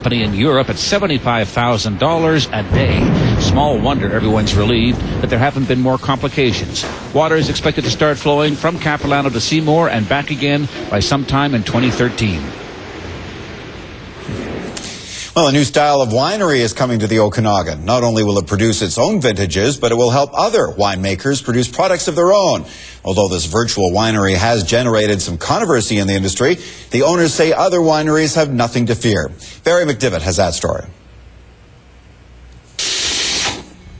company in Europe at $75,000 a day. Small wonder everyone's relieved that there haven't been more complications. Water is expected to start flowing from Capilano to Seymour and back again by sometime in 2013. Well, a new style of winery is coming to the Okanagan. Not only will it produce its own vintages, but it will help other winemakers produce products of their own. Although this virtual winery has generated some controversy in the industry, the owners say other wineries have nothing to fear. Barry McDivitt has that story.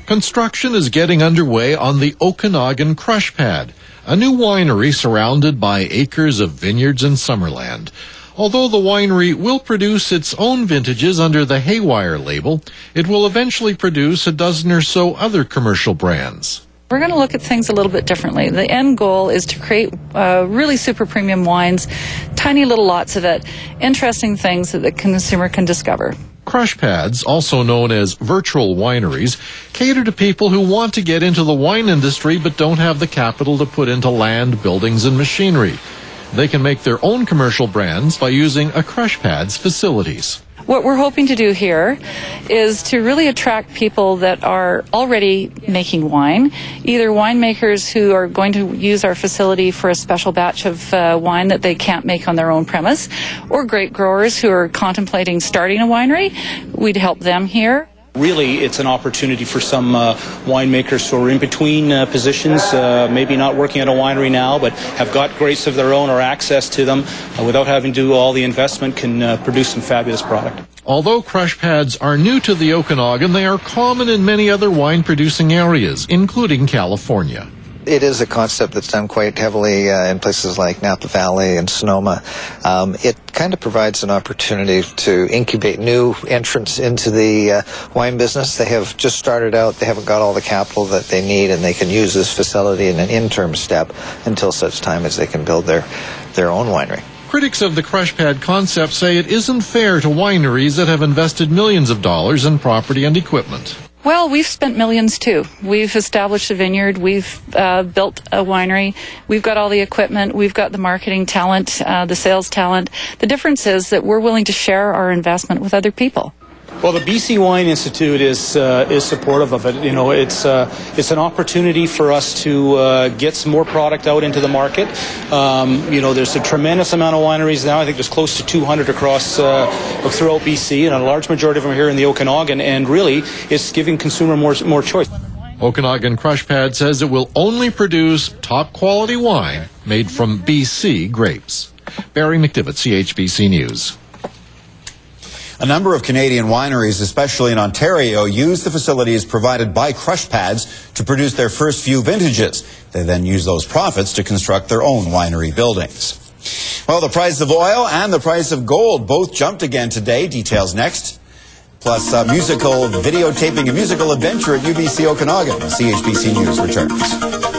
Construction is getting underway on the Okanagan Crush Pad, a new winery surrounded by acres of vineyards in Summerland. Although the winery will produce its own vintages under the Haywire label, it will eventually produce a dozen or so other commercial brands. We're going to look at things a little bit differently. The end goal is to create really super premium wines, tiny little lots of it, interesting things that the consumer can discover. Crush pads, also known as virtual wineries, cater to people who want to get into the wine industry but don't have the capital to put into land, buildings, and machinery. They can make their own commercial brands by using a crush pad's facilities. What we're hoping to do here is to really attract people that are already making wine, either winemakers who are going to use our facility for a special batch of wine that they can't make on their own premise, or grape growers who are contemplating starting a winery. We'd help them here. Really, it's an opportunity for some winemakers who are in between positions, maybe not working at a winery now, but have got grapes of their own or access to them without having to do all the investment, can produce some fabulous product. Although crush pads are new to the Okanagan, they are common in many other wine-producing areas, including California. It is a concept that's done quite heavily in places like Napa Valley and Sonoma. It kind of provides an opportunity to incubate new entrants into the wine business. They have just started out. They haven't got all the capital that they need, and they can use this facility in an interim step until such time as they can build their own winery. Critics of the crush pad concept say it isn't fair to wineries that have invested millions of dollars in property and equipment. Well, we've spent millions too. We've established a vineyard, we've built a winery, we've got all the equipment, we've got the marketing talent, the sales talent. The difference is that we're willing to share our investment with other people. Well, the BC Wine Institute is supportive of it. You know, it's an opportunity for us to get some more product out into the market. You know, there's a tremendous amount of wineries now. I think there's close to 200 across throughout BC, and a large majority of them are here in the Okanagan. And really, it's giving consumer more choice. Okanagan Crush Pad says it will only produce top quality wine made from BC grapes. Barry McDivitt, CHBC News. A number of Canadian wineries, especially in Ontario, use the facilities provided by crush pads to produce their first few vintages. They then use those profits to construct their own winery buildings. Well, the price of oil and the price of gold both jumped again today. Details next. Plus, videotaping a musical adventure at UBC Okanagan. CHBC News returns.